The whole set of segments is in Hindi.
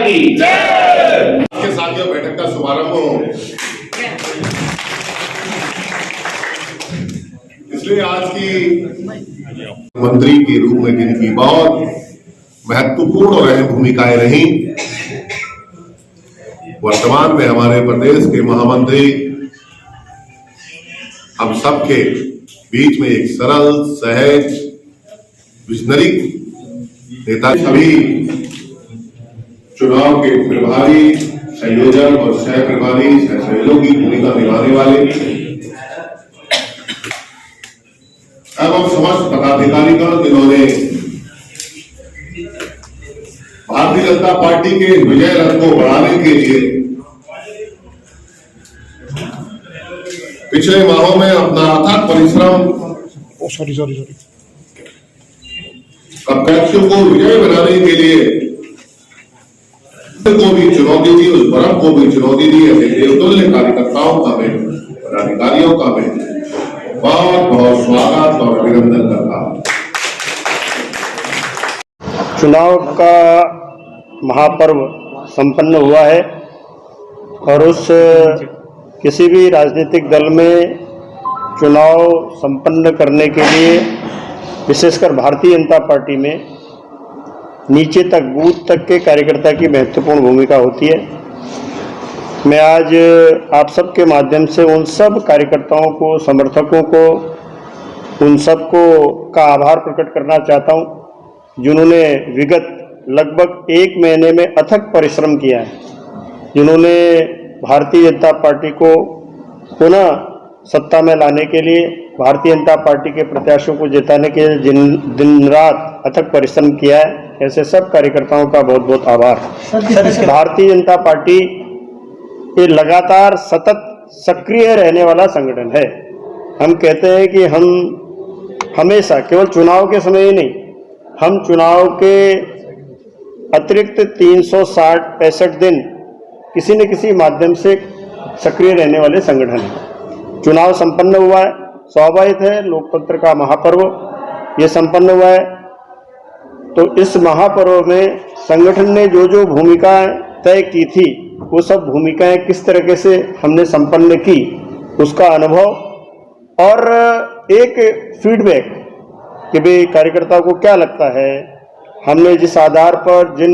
की जय। के साथियों, बैठक का शुभारंभ हो। इसलिए आज की मंत्री के रूप में जिनकी बहुत महत्वपूर्ण और अहम भूमिकाएं रही, वर्तमान में हमारे प्रदेश के महामंत्री हम सबके बीच में एक सरल, सहज, विजनरी नेता, सभी चुनाव के प्रभारी, संयोजक और सह प्रभारी, सहयोगी की भूमिका निभाने वाले एवं समस्त पदाधिकारीगण, जिन्होंने भारतीय जनता पार्टी के विजय रथ को बढ़ाने के लिए पिछले माहों में अपना अथक परिश्रम प्रत्याशियों को विजय बनाने के लिए को भी चुनौती दी, उस परम को भी चुनौती दी। ऐसे देवतुल्य कार्यकर्ताओं का मैं, पदाधिकारियों का मैं बहुत बहुत स्वागत और अभिनंदन करता हूं। चुनाव का महापर्व संपन्न हुआ है और उस किसी भी राजनीतिक दल में चुनाव संपन्न करने के लिए, विशेषकर भारतीय जनता पार्टी में नीचे तक, बूथ तक के कार्यकर्ता की महत्वपूर्ण भूमिका होती है। मैं आज आप सबके माध्यम से उन सब कार्यकर्ताओं को, समर्थकों को, उन सबको का आभार प्रकट करना चाहता हूं, जिन्होंने विगत लगभग 1 महीने में अथक परिश्रम किया है, जिन्होंने भारतीय जनता पार्टी को पुनः सत्ता में लाने के लिए, भारतीय जनता पार्टी के प्रत्याशियों को जिताने के लिए दिन रात अथक परिश्रम किया है। ऐसे सब कार्यकर्ताओं का बहुत बहुत आभार। भारतीय जनता पार्टी ये लगातार सतत सक्रिय रहने वाला संगठन है। हम कहते हैं कि हम हमेशा, केवल चुनाव के समय ही नहीं, हम चुनाव के अतिरिक्त 365 दिन किसी न किसी माध्यम से सक्रिय रहने वाले संगठन हैं। चुनाव संपन्न हुआ है, स्वाभाविक है, लोकतंत्र का महापर्व ये संपन्न हुआ है। तो इस महापर्व में संगठन ने जो जो भूमिकाएं तय की थी, वो सब भूमिकाएं किस तरीके से हमने संपन्न की, उसका अनुभव और एक फीडबैक कि भाई कार्यकर्ताओं को क्या लगता है, हमने जिस आधार पर, जिन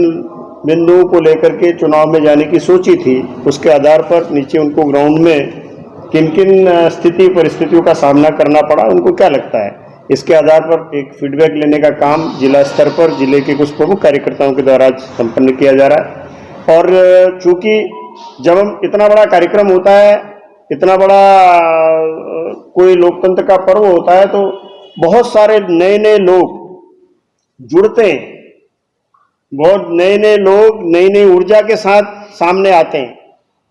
बिंदुओं को लेकर के चुनाव में जाने की सोची थी, उसके आधार पर नीचे उनको ग्राउंड में किन किन स्थिति परिस्थितियों का सामना करना पड़ा, उनको क्या लगता है, इसके आधार पर एक फीडबैक लेने का काम जिला स्तर पर जिले के कुछ प्रमुख कार्यकर्ताओं के द्वारा संपन्न किया जा रहा है। और चूंकि जब हम इतना बड़ा कार्यक्रम होता है, इतना बड़ा कोई लोकतंत्र का पर्व होता है, तो बहुत सारे नए नए लोग जुड़ते हैं, बहुत नए नए लोग नई नई ऊर्जा के साथ सामने आते हैं।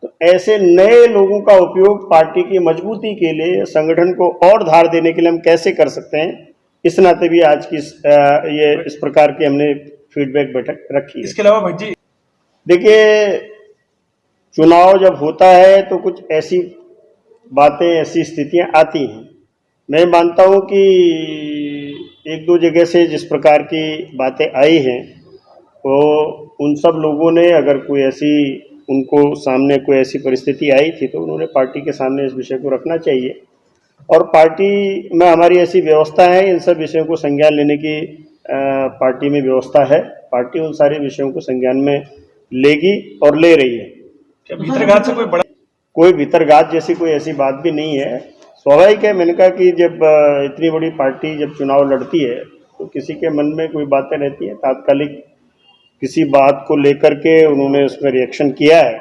तो ऐसे नए लोगों का उपयोग पार्टी की मजबूती के लिए, संगठन को और धार देने के लिए हम कैसे कर सकते हैं, इस नाते भी आज की ये इस प्रकार की हमने फीडबैक बैठक रखी है। इसके अलावा भट्ट जी, देखिए, चुनाव जब होता है तो कुछ ऐसी बातें, ऐसी स्थितियां आती हैं। मैं मानता हूं कि 1-2 जगह से जिस प्रकार की बातें आई हैं, तो उन सब लोगों ने, अगर कोई ऐसी, उनको सामने कोई ऐसी परिस्थिति आई थी, तो उन्होंने पार्टी के सामने इस विषय को रखना चाहिए। और पार्टी में हमारी ऐसी व्यवस्था है, इन सब विषयों को संज्ञान लेने की पार्टी में व्यवस्था है। पार्टी उन सारे विषयों को संज्ञान में लेगी और ले रही है। भीतरघात से कोई भीतरघात जैसी कोई ऐसी बात भी नहीं है। स्वाभाविक है, मैंने कहा कि जब इतनी बड़ी पार्टी जब चुनाव लड़ती है, तो किसी के मन में कोई बातें रहती हैं। तात्कालिक किसी बात को लेकर के उन्होंने उसमें रिएक्शन किया है,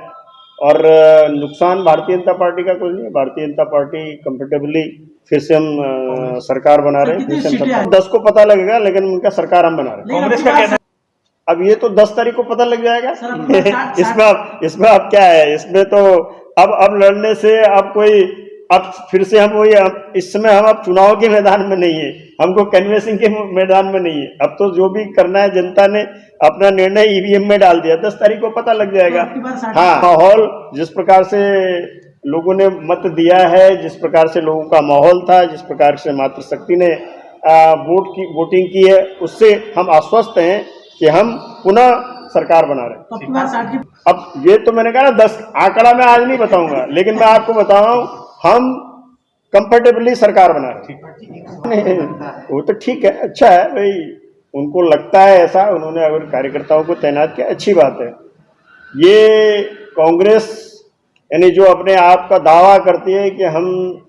और नुकसान भारतीय जनता पार्टी का कुछ नहीं है। भारतीय जनता पार्टी कंफर्टेबली फिर से हम सरकार बना रहे हैं। 10 को पता लगेगा, लेकिन उनका सरकार हम बना रहे हैं। कांग्रेस का कहना, अब ये तो 10 तारीख को पता लग जाएगा। इसमें अब क्या है, इसमें तो अब लड़ने से अब कोई, अब फिर से हम वही, इस समय हम अब चुनाव के मैदान में नहीं है, हमको कैनवेसिंग के मैदान में नहीं है। अब तो जो भी करना है, जनता ने अपना निर्णय ईवीएम में डाल दिया, 10 तारीख को पता लग जाएगा। हाँ, माहौल जिस प्रकार से लोगों ने मत दिया है, जिस प्रकार से लोगों का माहौल था, जिस प्रकार से मातृशक्ति ने वोटिंग की है, उससे हम आश्वस्त हैं कि हम पुनः सरकार बना रहे हैं। तो आपकी बात 60 की अब ये तो मैंने कहा ना 10 आंकड़ा मैं आज नहीं बताऊंगा, लेकिन मैं आपको बताऊं हम कंफर्टेबली सरकार बना रहे हैं। वो तो ठीक है, अच्छा है भाई, उनको लगता है ऐसा, उन्होंने अगर कार्यकर्ताओं को तैनात किया, अच्छी बात है। ये कांग्रेस यानी जो अपने आप का दावा करती है कि हम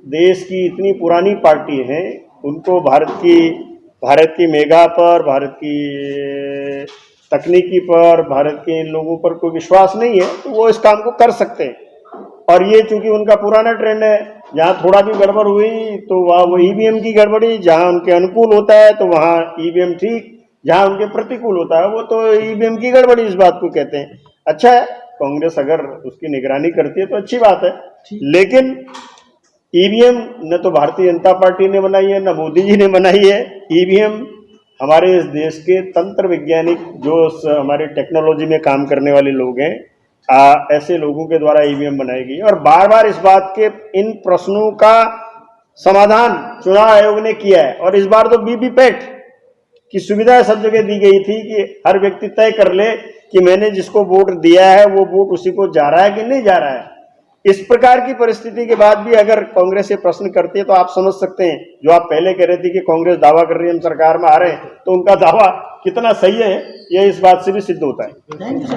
देश की इतनी पुरानी पार्टी हैं, उनको भारत की मेगा पर, भारत की तकनीकी पर, भारत के इन लोगों पर कोई विश्वास नहीं है, तो वो इस काम को कर सकते हैं। और ये चूंकि उनका पुराना ट्रेंड है, जहाँ थोड़ा भी गड़बड़ हुई तो वहाँ वो ईवीएम की गड़बड़ी, जहाँ उनके अनुकूल होता है तो वहाँ ईवीएम ठीक, जहाँ उनके प्रतिकूल होता है वो तो ईवीएम की गड़बड़ी, इस बात को कहते हैं। अच्छा है, कांग्रेस अगर उसकी निगरानी करती है तो अच्छी बात है, लेकिन ईवीएम न तो भारतीय जनता पार्टी ने बनाई है, न मोदी जी ने बनाई है। ईवीएम हमारे इस देश के तंत्र वैज्ञानिक, जो हमारे टेक्नोलॉजी में काम करने वाले लोग हैं, ऐसे लोगों के द्वारा ईवीएम बनाई गई। और बार बार इस बात के इन प्रश्नों का समाधान चुनाव आयोग ने किया है। और इस बार तो वीवीपैट की सुविधा सब जगह दी गई थी कि हर व्यक्ति तय कर ले कि मैंने जिसको वोट दिया है वो वोट उसी को जा रहा है कि नहीं जा रहा है। इस प्रकार की परिस्थिति के बाद भी अगर कांग्रेस ये प्रश्न करती है तो आप समझ सकते हैं, जो आप पहले कह रहे थे कि कांग्रेस दावा कर रही है हम सरकार में आ रहे हैं, तो उनका दावा कितना सही है ये इस बात से भी सिद्ध होता है। Thank you sir.